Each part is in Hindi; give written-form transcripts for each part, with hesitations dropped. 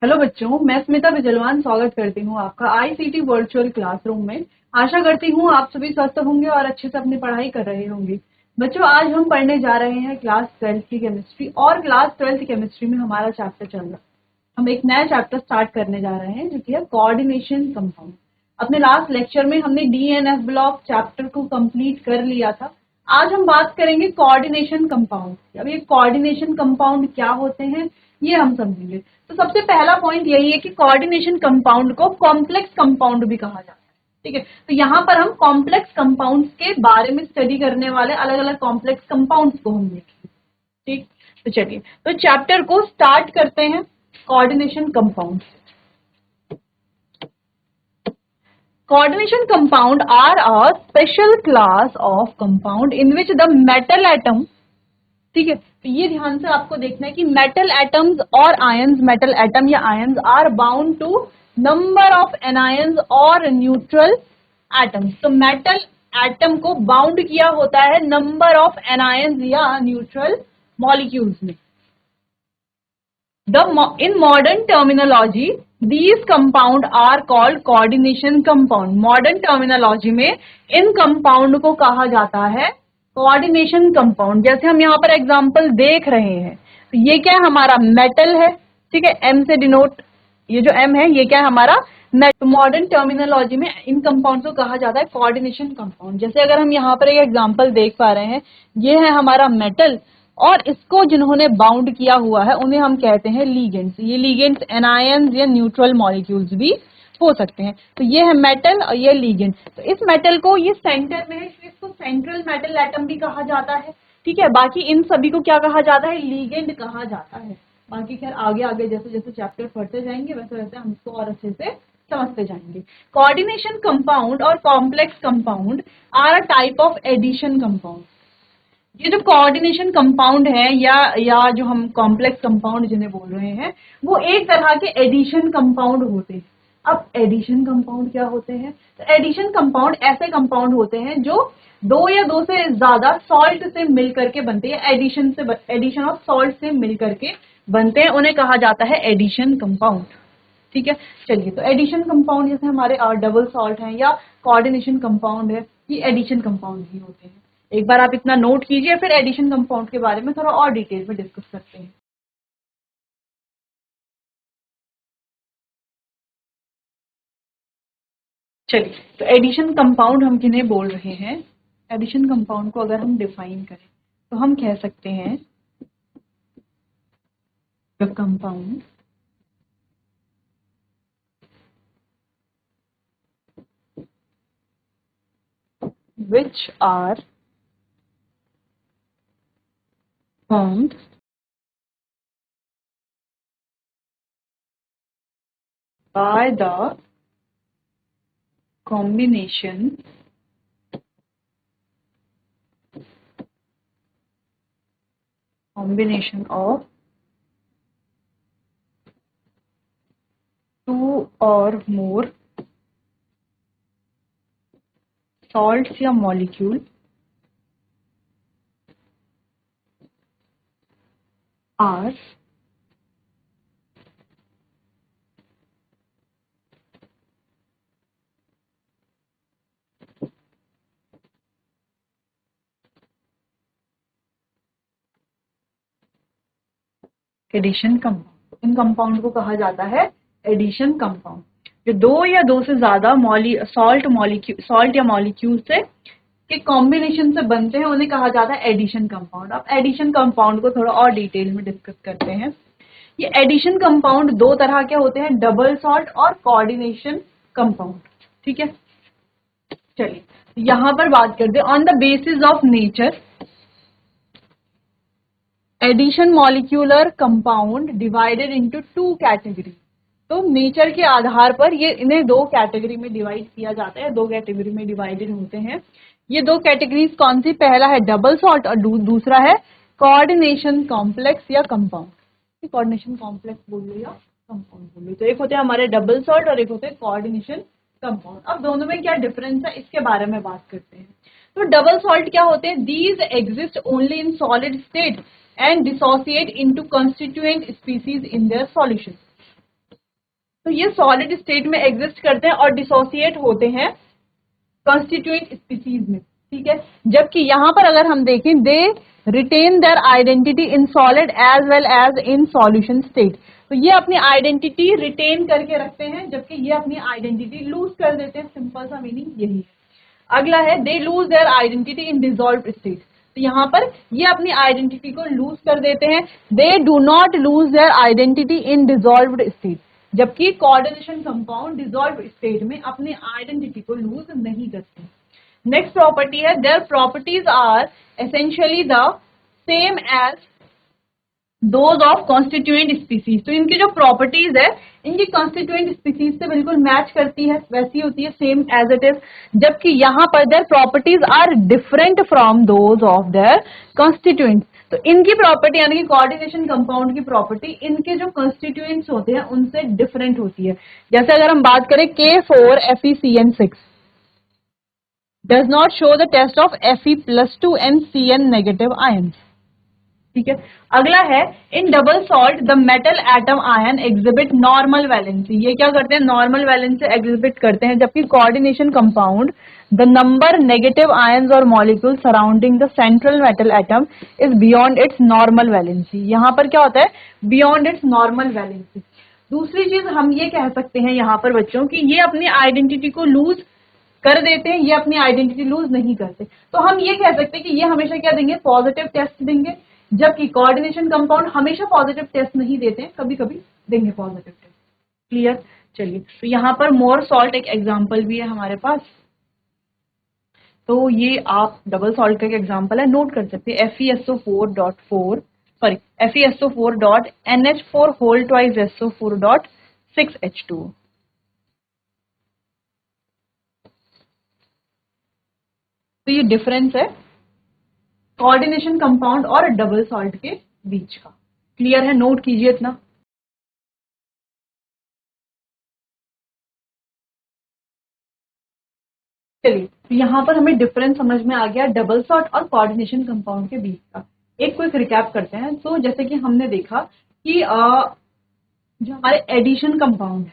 हेलो बच्चों, मैं स्मिता बिजलवान स्वागत करती हूँ आपका आईसीटी वर्चुअल क्लासरूम में। आशा करती हूँ आप सभी स्वस्थ होंगे और अच्छे से अपनी पढ़ाई कर रहे होंगे। बच्चों, आज हम पढ़ने जा रहे हैं क्लास 12th की केमिस्ट्री और क्लास 12th केमिस्ट्री में हमारा चैप्टर चल रहा है। हम एक नया चैप्टर स्टार्ट करने जा रहे हैं जो कि है कोऑर्डिनेशन कंपाउंड। अपने लास्ट लेक्चर में हमने डीएनएफ ब्लॉक चैप्टर को कंप्लीट कर लिया था। आज हम बात करेंगे कोऑर्डिनेशन कंपाउंड। अब ये कोऑर्डिनेशन कंपाउंड क्या होते हैं ये हम समझेंगे। तो सबसे पहला पॉइंट यही है कि कोऑर्डिनेशन कंपाउंड को कॉम्प्लेक्स कंपाउंड भी कहा जाता है। ठीक है, तो यहाँ पर हम कॉम्प्लेक्स कंपाउंड्स के बारे में स्टडी करने वाले अलग अलग कॉम्प्लेक्स कंपाउंड्स को हम देखेंगे। ठीक, तो चलिए तो चैप्टर को स्टार्ट करते हैं। Coordination compound. Coordination compound are a special class of compound in which the metal atom, ठीक है, तो ये ध्यान से आपको देखना है कि मेटल एटम्स और आयंस, मेटल एटम या ions are bound to number of anions और न्यूट्रल एटम्स। तो मेटल एटम को बाउंड किया होता है नंबर ऑफ एनायंस या न्यूट्रल मॉलिक्यूल्स में। In modern terminology, these compound are called coordination compound. Modern terminology में इन compound को कहा जाता है coordination compound। जैसे हम यहाँ पर एग्जाम्पल देख रहे हैं, तो ये क्या है, हमारा मेटल है। ठीक है, M से डिनोट, ये जो M है ये क्या है, हमारा मेटल। मॉडर्न टर्मिनोलॉजी में इन कंपाउंड को कहा जाता है कोऑर्डिनेशन कंपाउंड। जैसे अगर हम यहाँ पर एक एग्जाम्पल देख पा रहे हैं, ये है हमारा मेटल और इसको जिन्होंने बाउंड किया हुआ है उन्हें हम कहते हैं लीगेंड्स। ये लीगेंड्स एनायंस या न्यूट्रल मॉलिक्यूल्स भी हो सकते हैं। तो ये है मेटल और ये लीगेंड। तो इस मेटल को ये सेंटर में है, इसको सेंट्रल मेटल एटम भी कहा जाता है। ठीक है, बाकी इन सभी को क्या कहा जाता है, लीगेंड कहा जाता है। बाकी खैर आगे आगे जैसे जैसे चैप्टर पढ़ते जाएंगे वैसे वैसे हम इसको और अच्छे से समझते जाएंगे। कोऑर्डिनेशन कंपाउंड और complex compound are a type of addition compound. ये जो कोऑर्डिनेशन कंपाउंड है या जो हम कॉम्प्लेक्स कंपाउंड जिन्हें बोल रहे हैं, वो एक तरह के एडिशन कंपाउंड होते हैं। अब एडिशन कंपाउंड क्या होते हैं, तो एडिशन कंपाउंड ऐसे कंपाउंड होते हैं जो दो या दो से ज्यादा सॉल्ट से मिलकर के बनते हैं। एडिशन ऑफ सॉल्ट से मिलकर के बनते हैं, उन्हें कहा जाता है एडिशन कंपाउंड। ठीक है, चलिए तो एडिशन कंपाउंड जैसे हमारे डबल सॉल्ट हैं या कोऑर्डिनेशन कंपाउंड है, ये एडिशन कंपाउंड ही होते हैं। एक बार आप इतना नोट कीजिए, फिर एडिशन कंपाउंड के बारे में थोड़ा और डिटेल में डिस्कस करते हैं। चलिए तो एडिशन कंपाउंड हम किन्हें बोल रहे हैं। एडिशन कंपाउंड को अगर हम डिफाइन करें तो हम कह सकते हैं the compound which are formed by the combination of two or more salts या molecule are एडिशन कंपाउंड। इन कंपाउंड को कहा जाता है एडिशन कंपाउंड। जो दो या दो से ज्यादा सॉल्ट या मॉलिक्यूल से के कॉम्बिनेशन से बनते हैं उन्हें कहा जाता है एडिशन कंपाउंड। अब एडिशन कंपाउंड को थोड़ा और डिटेल में डिस्कस करते हैं। ये एडिशन कंपाउंड दो तरह के होते हैं, डबल सॉल्ट और कोऑर्डिनेशन कंपाउंड। ठीक है, चलिए यहां पर बात करते हैं on the basis of nature addition molecular compound divided into two category. तो नेचर के आधार पर ये इन्हें दो कैटेगरी में डिवाइड किया जाता है, दो कैटेगरी में डिवाइडेड होते हैं। ये दो कैटेगरीज कौन सी, पहला है डबल सॉल्ट और दूसरा है कोऑर्डिनेशन कॉम्प्लेक्स या कंपाउंड। कोऑर्डिनेशन कॉम्प्लेक्स बोल लो या कंपाउंड बोल लो। तो एक होते हैं हमारे डबल सॉल्ट और एक होते हैं कोऑर्डिनेशन कंपाउंड। अब दोनों में क्या डिफरेंस है इसके बारे में बात करते हैं। तो डबल सॉल्ट क्या होते हैं, these exist only in solid state and dissociate into constituent species in their solution. तो ये सॉलिड स्टेट में एग्जिस्ट करते हैं और डिसोसिएट होते हैं कॉन्स्टिट्यूएंट स्पीसीज में, ठीक है। जबकि यहाँ पर अगर हम देखें, they retain their identity in solid as well as in solution state. तो ये अपनी आइडेंटिटी रिटेन करके रखते हैं, जबकि ये अपनी आइडेंटिटी लूज कर देते हैं। सिंपल सा मीनिंग यही है। अगला है they lose their identity in dissolved state. तो यहाँ पर ये अपनी आइडेंटिटी को लूज कर देते हैं। They do not lose their identity in dissolved state, जबकि कोऑर्डिनेशन कंपाउंड डिसॉल्व्ड स्टेट में अपनी आइडेंटिटी को लूज नहीं करते। नेक्स्ट प्रॉपर्टी है their properties are essentially the same as those of constituent species. तो इनकी जो प्रॉपर्टीज है इनकी कॉन्स्टिट्यूएंट स्पीसीज से बिल्कुल मैच करती है, वैसी होती है, सेम एज इट इज। जबकि यहाँ पर their properties are different from those of their constituent. तो इनकी प्रॉपर्टी यानी कि कोऑर्डिनेशन कंपाउंड की प्रॉपर्टी इनके जो कॉन्स्टिट्यूएंट्स होते हैं उनसे डिफरेंट होती है। जैसे अगर हम बात करें K4FeCN6 does not show the test of Fe+2 and Cn negative ions, ठीक है। अगला है in double salt the metal atom ion exhibit normal valency. ये क्या करते हैं, नॉर्मल वैलेंसी एग्जिबिट करते हैं। जबकि coordination compound the number negative ions और molecule surrounding the central metal atom is beyond its normal valency. यहाँ पर क्या होता है, बियॉन्ड इट्स नॉर्मल वैलेंसी। दूसरी चीज हम ये कह सकते हैं यहाँ पर बच्चों की ये अपनी आइडेंटिटी को लूज कर देते हैं, ये अपनी आइडेंटिटी लूज नहीं करते। तो हम ये कह सकते हैं कि ये हमेशा क्या देंगे, पॉजिटिव टेस्ट देंगे। जबकि कोऑर्डिनेशन कंपाउंड हमेशा पॉजिटिव टेस्ट नहीं देते हैं, कभी कभी देंगे पॉजिटिव टेस्ट। क्लियर। चलिए, तो यहाँ पर मोर सॉल्ट एक एग्जांपल भी है हमारे पास। तो ये आप डबल सॉल्ट का एक एग्जांपल है, नोट कर सकते हैं। FeSO4.NH4 2SO4.6H2। तो ये डिफरेंस है कोऑर्डिनेशन कंपाउंड और डबल सॉल्ट के बीच का। क्लियर है, नोट कीजिए इतना। चलिए, तो यहाँ पर हमें डिफरेंस समझ में आ गया डबल सॉल्ट और कोऑर्डिनेशन कंपाउंड के बीच का। एक क्विक रिकैप करते हैं। तो जैसे कि हमने देखा कि जो हमारे एडिशन कंपाउंड है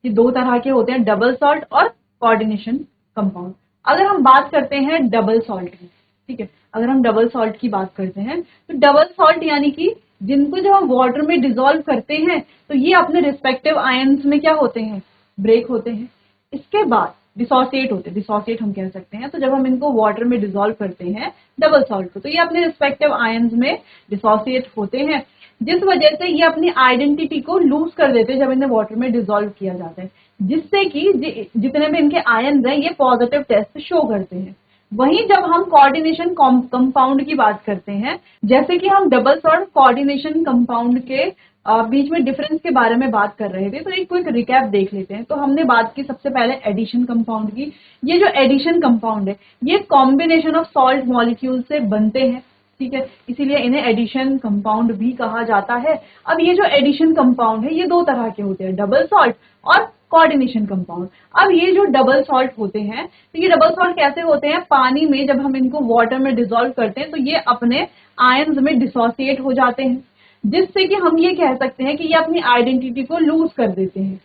ये दो तरह के होते हैं, डबल सॉल्ट और कोऑर्डिनेशन कंपाउंड। अगर हम बात करते हैं डबल सॉल्ट की, ठीक है, अगर हम डबल सॉल्ट की बात करते हैं तो डबल सॉल्ट यानी कि जिनको जब हम वाटर में डिसॉल्व करते हैं तो ये अपने रिस्पेक्टिव आयंस में क्या होते हैं, ब्रेक होते हैं। इसके बाद डिसोसिएट होते हैं, डिसोसिएट हम कह सकते हैं। तो जब हम इनको वाटर में डिसॉल्व करते हैं डबल सॉल्ट को, तो ये अपने रिस्पेक्टिव आयंस में डिसोसिएट होते हैं, जिस वजह से ये अपनी आइडेंटिटी को लूज कर देते हैं जब इन्हें वाटर में डिसॉल्व किया जाता है, जिससे कि जितने भी इनके आयंस हैं ये पॉजिटिव टेस्ट शो करते हैं। वहीं जब हम कोऑर्डिनेशन कंपाउंड की बात करते हैं, जैसे कि हम डबल सॉल्ट कोऑर्डिनेशन कंपाउंड के बीच में डिफरेंस के बारे में बात कर रहे थे, तो एक क्विक रिकैप देख लेते हैं। तो हमने बात की सबसे पहले एडिशन कंपाउंड की। ये जो एडिशन कंपाउंड है ये कॉम्बिनेशन ऑफ सॉल्ट मॉलिक्यूल से बनते हैं, ठीक है, इसीलिए इन्हें एडिशन कंपाउंड भी कहा जाता है। अब ये जो एडिशन कंपाउंड है ये दो तरह के होते हैं, डबल सॉल्ट और कोऑर्डिनेशन कंपाउंड। अब ये जो डबल सॉल्ट होते हैं, तो ये डबल सॉल्ट कैसे होते हैं, पानी में जब हम इनको वाटर में डिसॉल्व करते हैं तो ये अपने आयंस में डिसोसिएट हो जाते हैं, जिससे कि हम ये कह सकते हैं कि ये अपनी आइडेंटिटी को लूज कर देते हैं।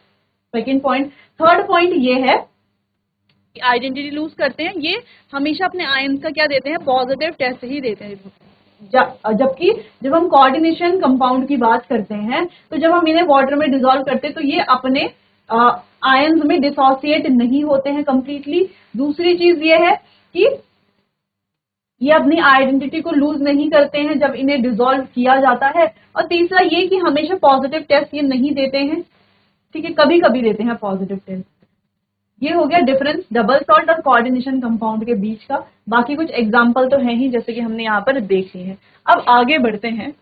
Second point. थर्ड पॉइंट ये है कि आइडेंटिटी लूज करते हैं, ये हमेशा अपने आयंस का क्या देते हैं, पॉजिटिव टेस्ट ही देते हैं। जबकि जब हम कोऑर्डिनेशन कंपाउंड की बात करते हैं तो जब हम इन्हें वाटर में डिसॉल्व करते हैं तो ये अपने आयंस में डिसोसिएट नहीं होते हैं कंप्लीटली। दूसरी चीज ये है कि ये अपनी आइडेंटिटी को लूज नहीं करते हैं जब इन्हें डिसॉल्व किया जाता है। और तीसरा ये कि हमेशा पॉजिटिव टेस्ट ये नहीं देते हैं, ठीक है, कभी कभी देते हैं पॉजिटिव टेस्ट। ये हो गया डिफरेंस डबल सॉल्ट और कोऑर्डिनेशन कंपाउंड के बीच का। बाकी कुछ एग्जांपल तो है ही जैसे कि हमने यहाँ पर देख ली है। अब आगे बढ़ते हैं,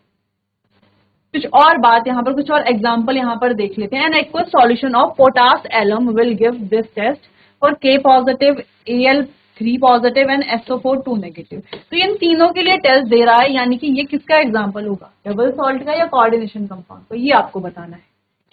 कुछ और बात यहाँ पर, कुछ और एग्जांपल यहाँ पर देख लेते हैं। An aqueous solution of potash alum will give this test for K positive, Al3 positive and SO4 2 negative. तो इन तीनों के लिए टेस्ट दे रहा है, यानी कि ये किसका एग्जाम्पल होगा, डबल सॉल्ट का या कोऑर्डिनेशन कंपाउंड, तो ये आपको बताना है,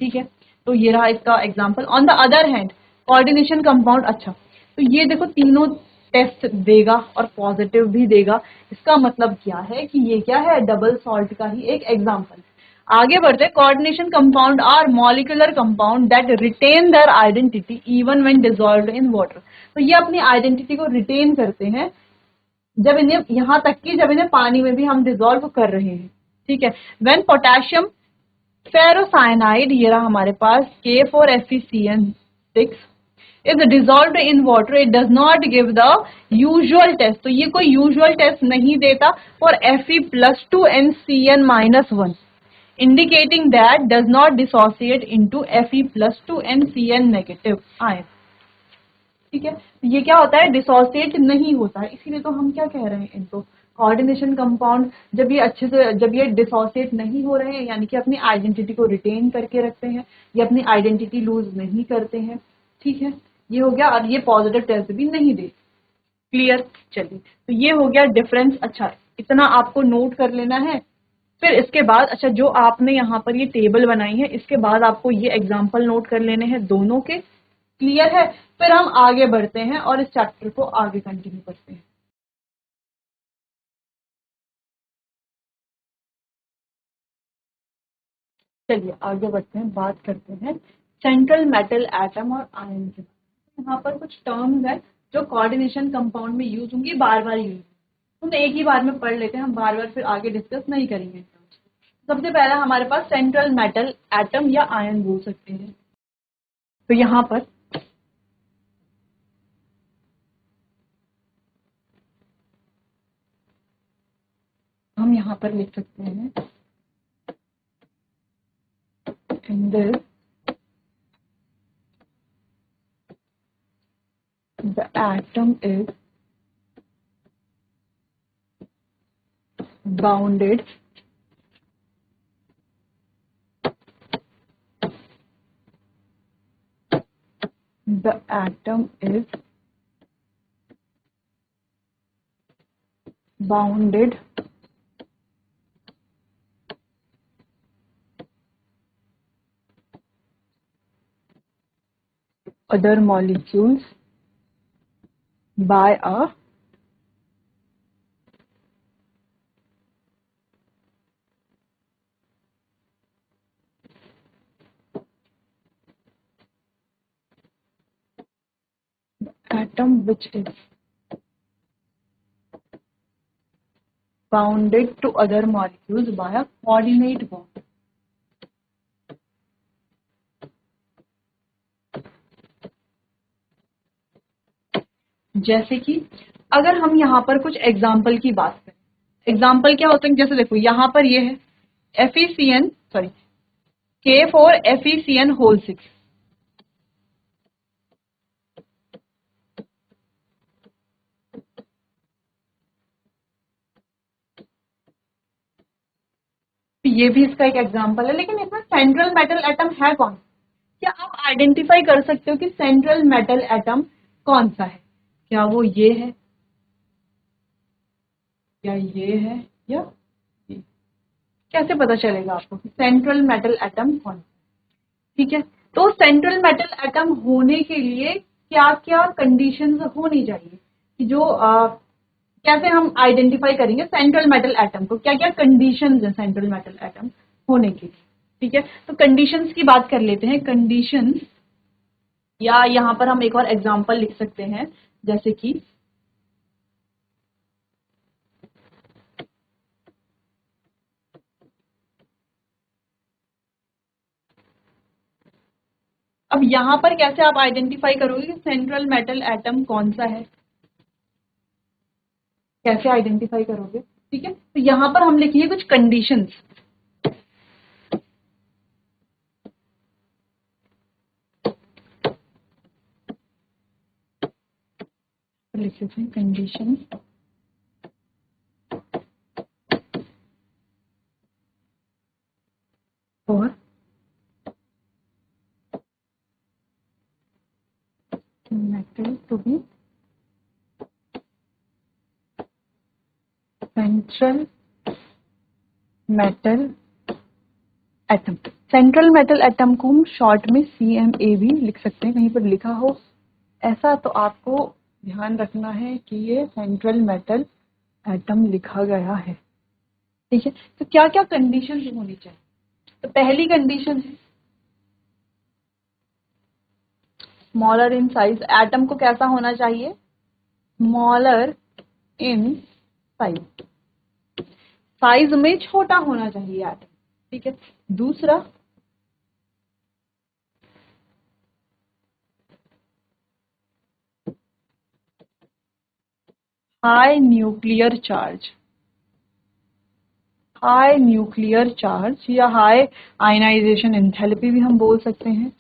ठीक है। तो ये रहा इसका example. On the other hand coordination compound, अच्छा तो ये देखो तीनों टेस्ट देगा और पॉजिटिव भी देगा। इसका मतलब क्या है कि ये क्या है, डबल सॉल्ट का ही एक एग्जाम्पल है। आगे बढ़ते, coordination compound are molecular compound that retain their identity even when dissolved in water. तो ये अपनी आइडेंटिटी को रिटेन करते हैं जब इन्हें, यहाँ तक कि जब इन्हें पानी में भी हम डिसॉल्व कर रहे हैं, ठीक है। व्हेन पोटेशियम फेरोसाइनाइड, ये रहा हमारे पास K4FeCN6 is dissolved in water, it does not give the usual test। तो ये कोई यूजुअल टेस्ट नहीं देता for Fe+2NCN-1, indicating that does not dissociate into Fe+2NCN negative ion। ठीक है, तो ये क्या होता है, डिसोसिएट नहीं होता है, इसीलिए तो हम क्या कह रहे हैं इनको कोऑर्डिनेशन कंपाउंड। जब ये अच्छे से, जब ये डिसोसिएट नहीं हो रहे हैं, यानी कि अपनी आइडेंटिटी को रिटेन करके रखते हैं, ये अपनी आइडेंटिटी लूज नहीं करते हैं, ठीक है, ये हो गया। और ये पॉजिटिव टेस्ट भी नहीं दे। क्लियर, चलिए, तो ये हो गया डिफरेंस। अच्छा, इतना आपको नोट कर लेना है। फिर इसके बाद, अच्छा, जो आपने यहाँ पर ये टेबल बनाई है, इसके बाद आपको ये एग्जाम्पल नोट कर लेने हैं दोनों के। क्लियर है, फिर हम आगे बढ़ते हैं और इस चैप्टर को आगे कंटिन्यू करते हैं। चलिए आगे बढ़ते हैं, बात करते हैं सेंट्रल मेटल एटम और आयन के। यहाँ पर कुछ टर्म्स हैं जो कोऑर्डिनेशन कंपाउंड में यूज होंगी, बार बार यूज, हम एक ही बार में पढ़ लेते हैं, हम बार बार फिर आगे डिस्कस नहीं करेंगे। सबसे पहला हमारे पास सेंट्रल मेटल एटम या आयन बोल सकते हैं। तो यहाँ पर हम यहाँ पर लिख सकते हैं, in this the atom is bounded other molecules by a atom which is bounded to other molecules by a coordinate bond। जैसे कि अगर हम यहाँ पर कुछ एग्जाम्पल की बात करें, एग्जाम्पल क्या होते हैं, जैसे देखो यहाँ पर ये है K4FeCN6। ये भी इसका एक एग्जाम्पल है, लेकिन इसमें सेंट्रल मेटल एटम है कौन? क्या आप आइडेंटिफाई कर सकते हो कि सेंट्रल मेटल एटम कौन सा है? क्या वो ये है, या ये है, या ये? कैसे पता चलेगा आपको कि सेंट्रल मेटल एटम कौन? ठीक है, तो सेंट्रल मेटल एटम होने के लिए क्या क्या कंडीशंस होनी चाहिए, कि जो कैसे हम आइडेंटिफाई करेंगे सेंट्रल मेटल एटम को, क्या क्या कंडीशंस हैं सेंट्रल मेटल एटम होने के लिए। ठीक है, तो कंडीशंस की बात कर लेते हैं। कंडीशंस, या यहाँ पर हम एक और एग्जांपल लिख सकते हैं, जैसे कि अब यहाँ पर कैसे आप आइडेंटिफाई करोगे कि सेंट्रल मेटल एटम कौन सा है, कैसे आइडेंटिफाई करोगे? ठीक है, तो यहाँ पर हम लिखिए कुछ कंडीशंस। लिख लेते हैं कंडीशंस और metal to be central metal atom. Central metal atom को हम शॉर्ट में CMA भी लिख सकते हैं, कहीं पर लिखा हो ऐसा तो आपको ध्यान रखना है कि ये सेंट्रल मेटल एटम लिखा गया है। ठीक है, तो क्या क्या कंडीशन होनी चाहिए? तो पहली कंडीशन है स्मॉलर इन साइज, एटम को कैसा होना चाहिए, स्मॉलर इन साइज, साइज में छोटा होना चाहिए एटम, ठीक है। दूसरा high nuclear charge, high nuclear charge या हाई आयनाइजेशन एंथैल्पी भी हम बोल सकते हैं,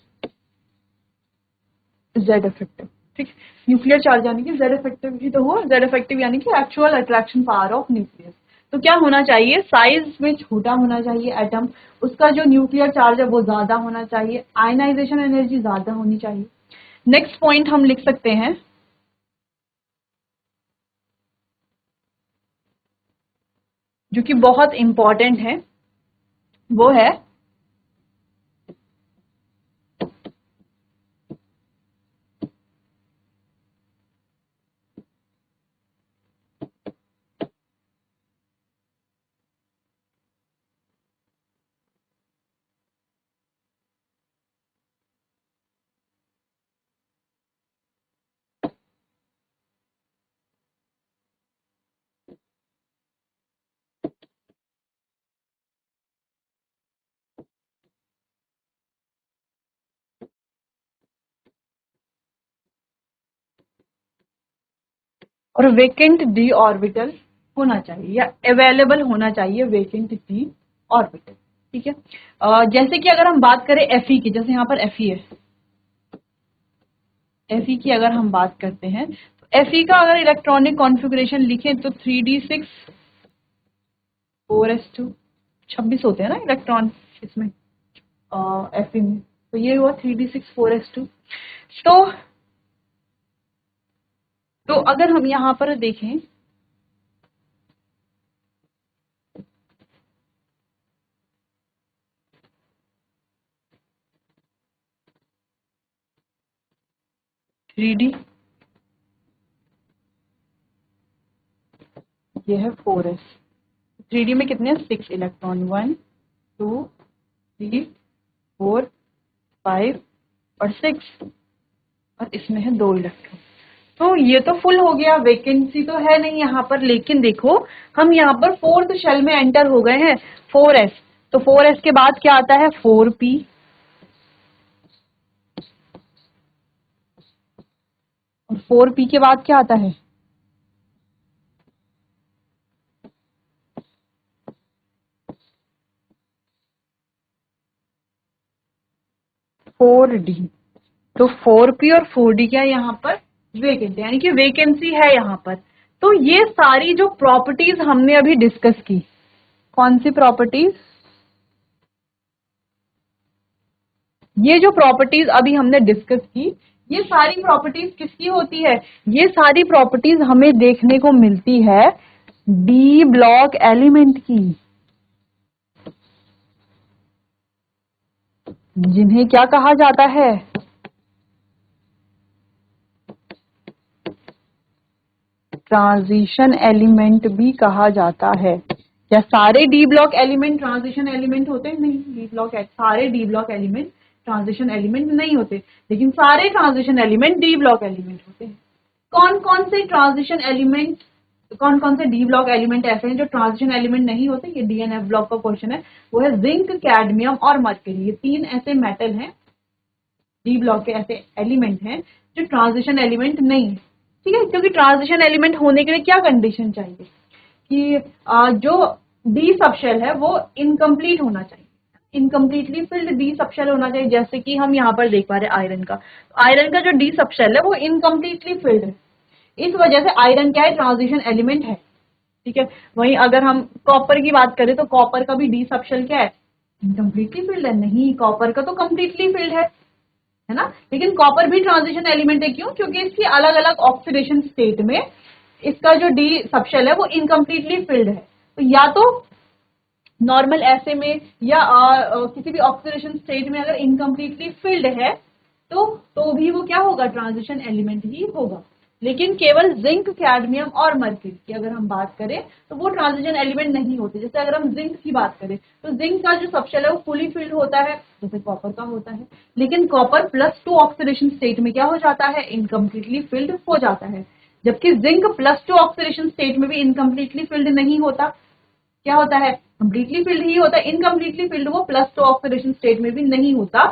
जेड इफेक्टिव, ठीक। न्यूक्लियर चार्ज यानी कि जेड इफेक्टिव ही तो हुआ, जेड इफेक्टिव यानी कि actual attraction power of nucleus. तो क्या होना चाहिए, साइज में छोटा होना चाहिए एटम, उसका जो न्यूक्लियर चार्ज है वो ज्यादा होना चाहिए, आयनाइजेशन एनर्जी ज्यादा होनी चाहिए। नेक्स्ट पॉइंट हम लिख सकते हैं जो कि बहुत इंपॉर्टेंट है, वो है और वेकेंट डी ऑर्बिटल होना चाहिए या अवेलेबल होना चाहिए वेकेंट डी ऑर्बिटल, ठीक है। जैसे कि अगर हम बात करें एफई की, जैसे यहाँ पर एफई है, एफई की अगर हम बात करते हैं तो एफई का अगर इलेक्ट्रॉनिक कॉन्फ़िगरेशन लिखें तो 3d6 4s2, 26 होते हैं ना इलेक्ट्रॉन इसमें एफई में, तो ये हुआ 3d6 4s2। तो अगर हम यहाँ पर देखें 3d, ये है 4s, 3d में कितने हैं 6 इलेक्ट्रॉन, 1 2 3 4 5 और 6, और इसमें है 2 इलेक्ट्रॉन। तो ये तो फुल हो गया, वैकेंसी तो है नहीं यहाँ पर, लेकिन देखो हम यहाँ पर फोर्थ शेल में एंटर हो गए हैं 4s, तो 4s के बाद क्या आता है 4p, और 4p के बाद क्या आता है 4d। तो 4p और 4d क्या यहाँ पर वेकेंट, यानी कि वेकेंसी है यहाँ पर। तो ये सारी जो प्रॉपर्टीज हमने अभी डिस्कस की, कौन सी प्रॉपर्टीज, ये जो प्रॉपर्टीज अभी हमने डिस्कस की, ये सारी प्रॉपर्टीज किसकी होती है, ये सारी प्रॉपर्टीज हमें देखने को मिलती है डी ब्लॉक एलिमेंट की, जिन्हें क्या कहा जाता है, ट्रांजिशन एलिमेंट भी कहा जाता है। क्या सारे D block element transition element होते हैं, नहीं, डी ब्लॉक सारे D block element transition element नहीं होते, लेकिन सारे transition element D block element होते हैं। कौन कौन से ट्रांजिशन एलिमेंट, कौन कौन से डी ब्लॉक एलिमेंट ऐसे हैं जो ट्रांजिशन एलिमेंट नहीं होते, ये डीएनएफ ब्लॉक का क्वेश्चन है, वो है जिंक, कैडमियम और मर्करी। ये 3 ऐसे मेटल हैं, डी ब्लॉक के ऐसे एलिमेंट हैं जो ट्रांजिशन एलिमेंट नहीं है, ठीक है। क्योंकि ट्रांजिशन एलिमेंट होने के लिए क्या कंडीशन चाहिए कि जो डी सबशेल है वो इनकम्प्लीट होना चाहिए, इनकम्प्लीटली फिल्ड डी सबशेल होना चाहिए। जैसे कि हम यहाँ पर देख पा रहे हैं आयरन का, तो आयरन का जो डी सबशेल है वो इनकम्प्लीटली फिल्ड है, इस वजह से आयरन क्या है, ट्रांजिशन एलिमेंट है, ठीक है। वहीं अगर हम कॉपर की बात करें तो कॉपर का भी डी सबशेल क्या है, इनकम्प्लीटली फिल्ड है, नहीं, कॉपर का तो कम्प्लीटली फिल्ड है ना। लेकिन कॉपर भी ट्रांजिशन एलिमेंट है, क्यों, क्योंकि इसकी अलग अलग ऑक्सीडेशन स्टेट में इसका जो डी सबशेल है वो इनकम्प्लीटली फिल्ड है। तो या तो नॉर्मल ऐसे में या किसी भी ऑक्सीडेशन स्टेट में अगर इनकम्प्लीटली फिल्ड है तो भी वो क्या होगा, ट्रांजिशन एलिमेंट ही होगा। लेकिन केवल जिंक, कैडमियम और मर्क्यूरी की अगर हम बात करें तो वो ट्रांजिशन एलिमेंट नहीं होते। जैसे अगर हम जिंक की बात करें तो जिंक का जो सबशेल है वो फुली फिल्ड होता है, जैसे कॉपर का होता है, लेकिन कॉपर +2 ऑक्सीडेशन स्टेट में क्या हो जाता है, इनकम्प्लीटली फिल्ड हो जाता है। जबकि जिंक +2 ऑक्सीडेशन स्टेट में भी इनकम्प्लीटली फिल्ड नहीं होता, क्या होता है, कंप्लीटली फिल्ड ही होता है। इनकम्प्लीटली फिल्ड वो +2 ऑक्सीडेशन स्टेट में भी नहीं होता।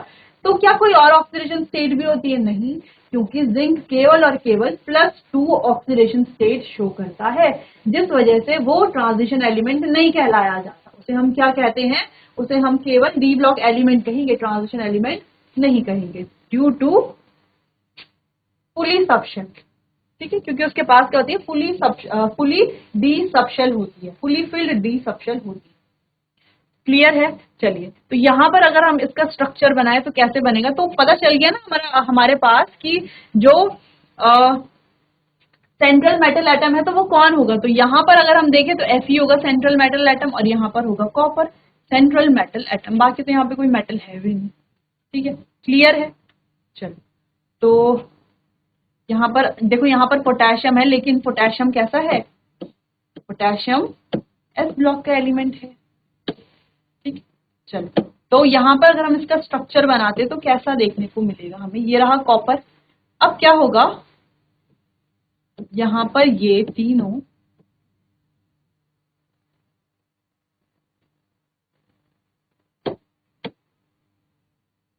तो क्या कोई और ऑक्सीडेशन स्टेट भी होती है? नहीं, क्योंकि जिंक केवल और केवल +2 ऑक्सीडेशन स्टेट शो करता है, जिस वजह से वो ट्रांजिशन एलिमेंट नहीं कहलाया जाता। उसे हम क्या कहते हैं, उसे हम केवल डी ब्लॉक एलिमेंट कहेंगे, ट्रांजिशन एलिमेंट नहीं कहेंगे, ड्यू टू फुली सबशेल। ठीक है, क्योंकि उसके पास क्या होती है, फुली डी सबशेल होती है, फुली फिल्ड डी सबशेल होती है। क्लियर है? चलिए, तो यहां पर अगर हम इसका स्ट्रक्चर बनाए तो कैसे बनेगा, तो पता चल गया ना हमारे पास कि जो सेंट्रल मेटल एटम है तो वो कौन होगा। तो यहां पर अगर हम देखें तो Fe होगा सेंट्रल मेटल एटम, और यहां पर होगा कॉपर सेंट्रल मेटल एटम। बाकी तो यहाँ पे कोई मेटल है भी नहीं। ठीक है, क्लियर है? चलो, तो यहाँ पर देखो, यहाँ पर पोटेशियम है, लेकिन पोटेशियम कैसा है, पोटेशियम एस ब्लॉक का एलिमेंट है। ठीक, चलो, तो यहाँ पर अगर हम इसका स्ट्रक्चर बनाते तो कैसा देखने को मिलेगा हमें, ये रहा कॉपर। अब क्या होगा, यहाँ पर ये तीनों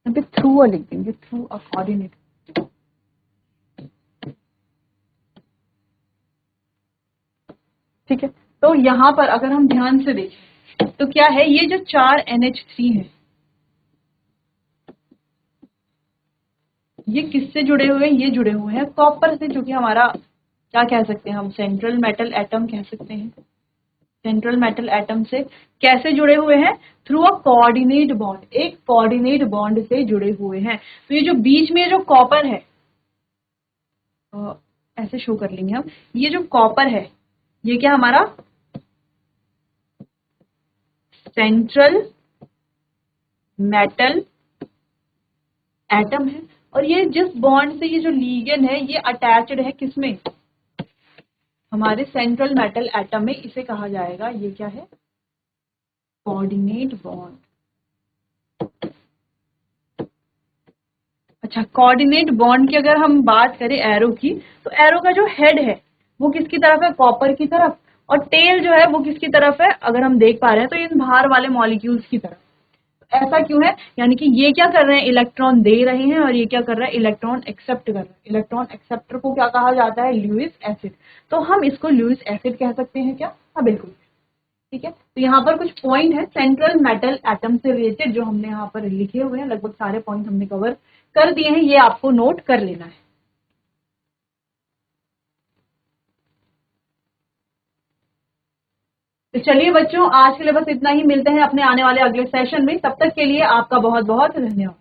थ्रू लिख देंगे, थ्रू अ कोऑर्डिनेट। ठीक है, तो यहाँ पर अगर हम ध्यान से देखें तो क्या है, ये जो 4 NH3 है ये किससे जुड़े हुए हैं, ये जुड़े हुए हैं कॉपर से, जो कि हमारा क्या कह सकते हैं, हम सेंट्रल मेटल एटम कह सकते हैं। सेंट्रल मेटल एटम से कैसे जुड़े हुए हैं, थ्रू अ कोऑर्डिनेट बॉन्ड, एक कोऑर्डिनेट बॉन्ड से जुड़े हुए हैं। तो ये जो बीच में जो कॉपर है, ऐसे शो कर लेंगे हम, ये जो कॉपर है ये क्या हमारा सेंट्रल मेटल एटम है, और ये जिस बॉन्ड से ये जो लीगेंड है ये अटैच्ड है किसमें, हमारे सेंट्रल मेटल एटम में, इसे कहा जाएगा, ये क्या है, कोऑर्डिनेट बॉन्ड। अच्छा, कोऑर्डिनेट बॉन्ड की अगर हम बात करें एरो की, तो एरो का जो हेड है वो किसकी तरफ है, कॉपर की तरफ, और टेल जो है वो किसकी तरफ है, अगर हम देख पा रहे हैं तो इन बाहर वाले मॉलिक्यूल्स की तरफ। ऐसा क्यों है, यानी कि ये क्या कर रहे हैं, इलेक्ट्रॉन दे रहे हैं, और ये क्या कर रहा है, इलेक्ट्रॉन एक्सेप्ट कर रहा है। इलेक्ट्रॉन एक्सेप्टर को क्या कहा जाता है, ल्यूइस एसिड। तो हम इसको ल्यूइस एसिड कह सकते हैं क्या, हाँ बिल्कुल। ठीक है, तो यहाँ पर कुछ पॉइंट है सेंट्रल मेटल एटम से रिलेटेड जो हमने यहाँ पर लिखे हुए हैं, लगभग सारे पॉइंट हमने कवर कर दिए हैं, ये आपको नोट कर लेना है। तो चलिए बच्चों, आज के लिए बस इतना ही, मिलते हैं अपने आने वाले अगले सेशन में, तब तक के लिए आपका बहुत बहुत धन्यवाद।